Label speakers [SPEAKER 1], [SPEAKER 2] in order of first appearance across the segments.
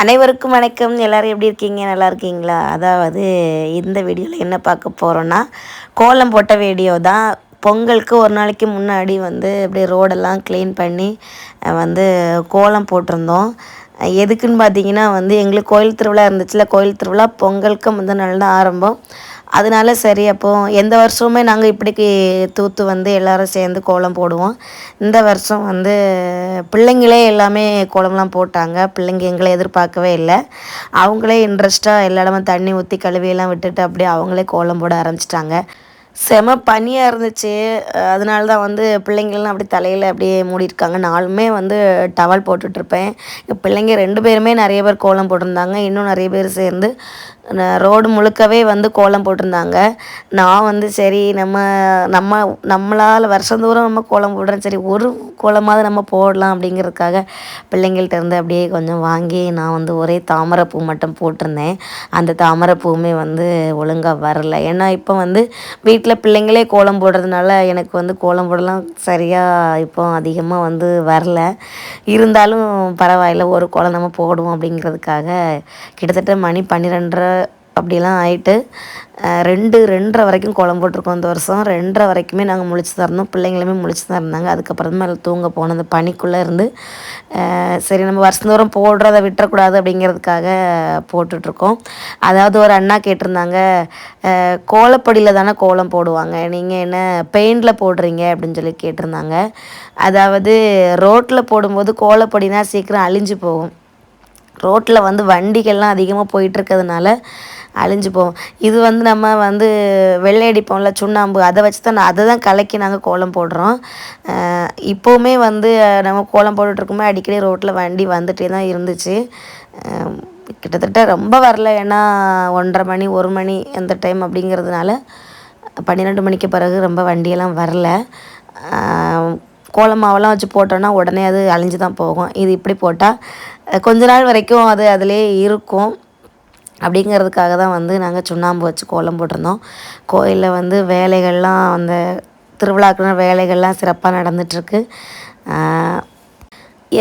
[SPEAKER 1] அனைவருக்கும் வணக்கம். எல்லோரும் எப்படி இருக்கீங்க? நல்லா இருக்கீங்களா? அதாவது இந்த வீடியோவில் என்ன பார்க்க போகிறோன்னா, கோலம் போட்ட வீடியோ தான். பொங்கலுக்கு ஒரு நாளைக்கு முன்னாடி வந்து அப்படியே ரோடெல்லாம் க்ளீன் பண்ணி வந்து கோலம் போட்டிருந்தோம். எதுக்குன்னு பார்த்தீங்கன்னா வந்து எங்களுக்கு கோயில் திருவிழா இருந்துச்சுல, கோயில் திருவிழா பொங்கலுக்கு முந்தின நாள் தான் ஆரம்பம். அதனால சரி அப்போது எந்த வருஷமுமே நாங்கள் இப்படிக்கு தூத்து வந்து எல்லோரும் சேர்ந்து கோலம் போடுவோம். இந்த வருஷம் வந்து பிள்ளைங்களே எல்லாமே கோலம்லாம் போட்டாங்க. பிள்ளைங்க எங்களை எதிர்பார்க்கவே இல்லை. அவங்களே இன்ட்ரெஸ்ட்டாக எல்லா இடமும் தண்ணி ஊற்றி கழுவியெல்லாம் விட்டுட்டு அப்படியே அவங்களே கோலம் போட ஆரம்பிச்சிட்டாங்க. செம பனியாக இருந்துச்சு. அதனால தான் வந்து பிள்ளைங்கள்லாம் அப்படி தலையில் அப்படியே மூடியிருக்காங்க. நானுமே வந்து டவல் போட்டுட்ருப்பேன். பிள்ளைங்க 2 பேருமே நிறைய பேர் கோலம் போட்டிருந்தாங்க. இன்னும் நிறைய பேர் சேர்ந்து ரோடு முழுக்கவே வந்து கோலம் போட்டிருந்தாங்க. நான் வந்து சரி நம்மளால் வருஷந்தோறும் நம்ம கோலம் போடுறோம், சரி ஒரு கோலமாவது நம்ம போடலாம் அப்படிங்கிறதுக்காக பிள்ளைங்கள்ட்ட இருந்து அப்படியே கொஞ்சம் வாங்கி நான் வந்து ஒரே தாமரைப்பூ மட்டும் போட்டிருந்தேன். அந்த தாமரைப்பூவுமே வந்து ஒழுங்காக வரல. ஏன்னா இப்போ வந்து வீட்டில் பிள்ளைங்களே கோலம் போடுறதுனால எனக்கு வந்து கோலம் போடலாம் சரியாக இப்போ அதிகமாக வந்து வரல. இருந்தாலும் பரவாயில்ல, ஒரு கோலம் நம்ம போடுவோம் அப்படிங்கிறதுக்காக கிட்டத்தட்ட மணி 12:30 அப்படிலாம் ஆகிட்டு 2:30 வரைக்கும் கோலம் போட்டிருக்கோம். இந்த வருஷம் 2:30 வரைக்குமே நாங்கள் முழிச்சு தான் இருந்தோம். பிள்ளைங்களுமே முழிச்சு தான் இருந்தாங்க. அதுக்கப்புறமா தூங்க போனோம். அந்த பனிக்குள்ளே இருந்து சரி நம்ம வருஷந்தோறும் போடுறத விட்டுறக்கூடாது அப்படிங்கிறதுக்காக போட்டுட்ருக்கோம். அதாவது ஒரு அண்ணா கேட்டிருந்தாங்க, கோலப்பொடியில் தானே கோலம் போடுவாங்க, நீங்கள் என்ன பெயிண்டில் போடுறீங்க அப்படின்னு சொல்லி கேட்டிருந்தாங்க. அதாவது ரோட்டில் போடும்போது கோலப்பொடினா சீக்கிரம் அழிஞ்சு போகும். ரோட்டில் வந்து வண்டிகள்லாம் அதிகமாக போயிட்டுருக்கிறதுனால அழிஞ்சு போகும். இது வந்து நம்ம வந்து வெள்ளை அடிப்போம்ல சுண்ணாம்பு, அதை வச்சு தான் அதை தான் கலக்கி நாங்கள் கோலம் போடுறோம். இப்போவுமே வந்து நம்ம கோலம் போட்டுட்ருக்கும்போது அடிக்கடி ரோட்டில் வண்டி வந்துகிட்டே தான் இருந்துச்சு. கிட்டத்தட்ட ரொம்ப வரல, ஏன்னா 1:30 மணி 1 மணி அந்த டைம் அப்படிங்கிறதுனால 12 மணிக்கு பிறகு ரொம்ப வண்டியெல்லாம் வரல. கோலம் மாவெல்லாம் வச்சு போட்டோன்னா உடனே அது அழிஞ்சு தான் போகும். இது இப்படி போட்டால் கொஞ்ச நாள் வரைக்கும் அது அதிலே இருக்கும். அப்படிங்கிறதுக்காக தான் வந்து நாங்கள் சுண்ணாம்பு வச்சு கோலம் போட்டிருந்தோம். கோயிலில் வந்து வேலைகள்லாம் அந்த திருவிழாக்குன வேலைகள்லாம் சிறப்பாக நடந்துகிட்ருக்கு.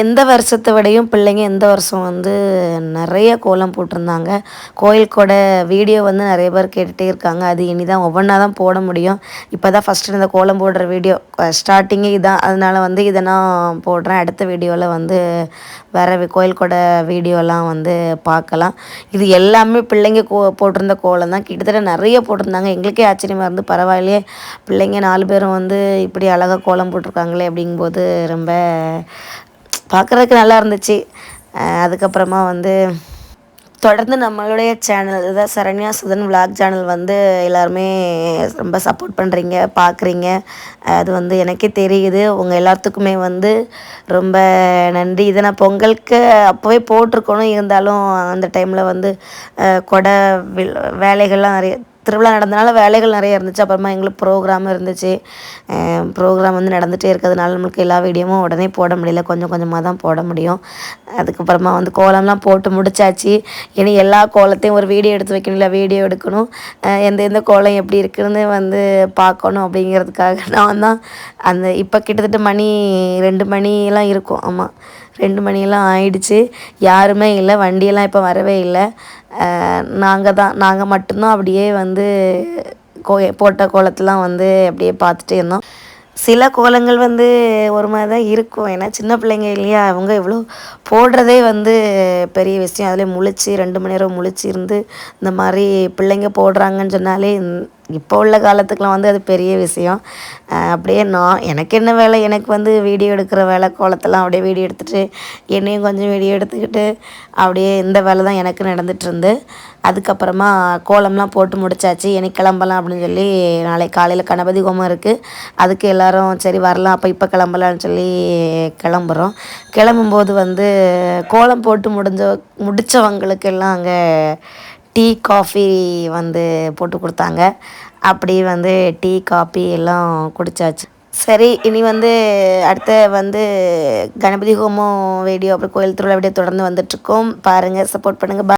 [SPEAKER 1] எந்த வருஷத்தை விடையும் பிள்ளைங்க எந்த வருஷம் வந்து நிறைய கோலம் போட்டிருந்தாங்க. கோயில் வீடியோ வந்து நிறைய பேர் கேட்டுகிட்டே இருக்காங்க. அது இனி தான் ஒவ்வொன்றா தான் போட முடியும். இப்போ தான் ஃபஸ்ட்டு இந்த கோலம் போடுற வீடியோ ஸ்டார்டிங்கே இதான். அதனால் வந்து இதை நான் போடுறேன். அடுத்த வீடியோவில் வந்து வேறு கோயில் வீடியோலாம் வந்து பார்க்கலாம். இது எல்லாமே பிள்ளைங்க போட்டிருந்த கோலம் தான். கிட்டத்தட்ட நிறைய போட்டிருந்தாங்க. எங்களுக்கே ஆச்சரியமாக இருந்து, பரவாயில்லையே பிள்ளைங்க 4 பேரும் வந்து இப்படி அழகாக கோலம் போட்டிருக்காங்களே அப்படிங்கும்போது ரொம்ப பார்க்குறதுக்கு நல்லா இருந்துச்சு. அதுக்கப்புறமா வந்து தொடர்ந்து நம்மளுடைய சேனல் இதான் சரண்யா சுதன் விளாக் சேனல் வந்து எல்லாருமே ரொம்ப சப்போர்ட் பண்ணுறீங்க, பார்க்குறீங்க. அது வந்து எனக்கே தெரியுது. உங்கள் எல்லாத்துக்குமே வந்து ரொம்ப நன்றி. இதை நான் பொங்கலுக்கு அப்போவே போட்டிருக்கணும். இருந்தாலும் அந்த டைமில் வந்து கொடை வேலைகள்லாம் நிறைய திருவிழா நடந்தனால வேலைகள் நிறைய இருந்துச்சு. அப்புறமா எங்களுக்கு ப்ரோக்ராம் இருந்துச்சு. ப்ரோக்ராம் வந்து நடந்துகிட்டே இருக்கிறதுனால நம்மளுக்கு எல்லா வீடியோவும் உடனே போட முடியல, கொஞ்சம் கொஞ்சமாக தான் போட முடியும். அதுக்கப்புறமா வந்து கோலம்லாம் போட்டு முடிச்சாச்சு. இனி எல்லா கோலத்தையும் ஒரு வீடியோ எடுத்து வைக்கணும்ல, வீடியோ எடுக்கணும். எந்த கோலம் எப்படி இருக்குதுன்னு வந்து பார்க்கணும். அப்படிங்கிறதுக்காக நான் தான் அந்த இப்போ கிட்டத்தட்ட மணி 2 மணியெல்லாம் இருக்கும். ஆமாம், 2 மணியெல்லாம் ஆயிடுச்சு. யாருமே இல்லை, வண்டியெல்லாம் இப்போ வரவே இல்லை. நாங்கள் மட்டும்தான் அப்படியே வந்து போட்ட கோலத்தெலாம் வந்து அப்படியே பார்த்துட்டே இருந்தோம். சில கோலங்கள் வந்து ஒரு மாதிரி தான் இருக்கும். ஏன்னா சின்ன பிள்ளைங்க இல்லையா, அவங்க இவ்வளோ போடுறதே வந்து பெரிய விஷயம். அதில் முழிச்சு 2 மணி நேரம் முழிச்சு இருந்து இந்த மாதிரி பிள்ளைங்க போடுறாங்கன்னு சொன்னாலே இப்போ உள்ள காலத்துக்கெலாம் வந்து அது பெரிய விஷயம். அப்படியே எனக்கு என்ன வேலை, எனக்கு வந்து வீடியோ எடுக்கிற வேலை, கோலத்தெல்லாம் அப்படியே வீடியோ எடுத்துகிட்டு என்னையும் கொஞ்சம் வீடியோ எடுத்துக்கிட்டு அப்படியே இந்த வேலை தான் எனக்கு நடந்துகிட்ருந்து. அதுக்கப்புறமா கோலம்லாம் போட்டு முடிச்சாச்சு. எனக்கு கிளம்பலாம் அப்படின்னு சொல்லி நாளைக்கு காலையில் கணபதி ஹோமம் இருக்குது. அதுக்கு எல்லோரும் சரி வரலாம், அப்போ இப்போ கிளம்பலான்னு சொல்லி கிளம்புறோம். கிளம்பும்போது வந்து கோலம் போட்டு முடித்தவங்களுக்கெல்லாம் அங்கே டீ காஃபி வந்து போட்டு கொடுத்தாங்க. அப்படி வந்து டீ காஃபி எல்லாம் குடித்தாச்சு. சரி, இனி வந்து அடுத்த வந்து கணபதி ஹோமம் வீடியோ, அப்புறம் கோயில் திருவிழா வீடியோ தொடர்ந்து வந்துட்டுருக்கோம். பாருங்கள், சப்போர்ட் பண்ணுங்கள்.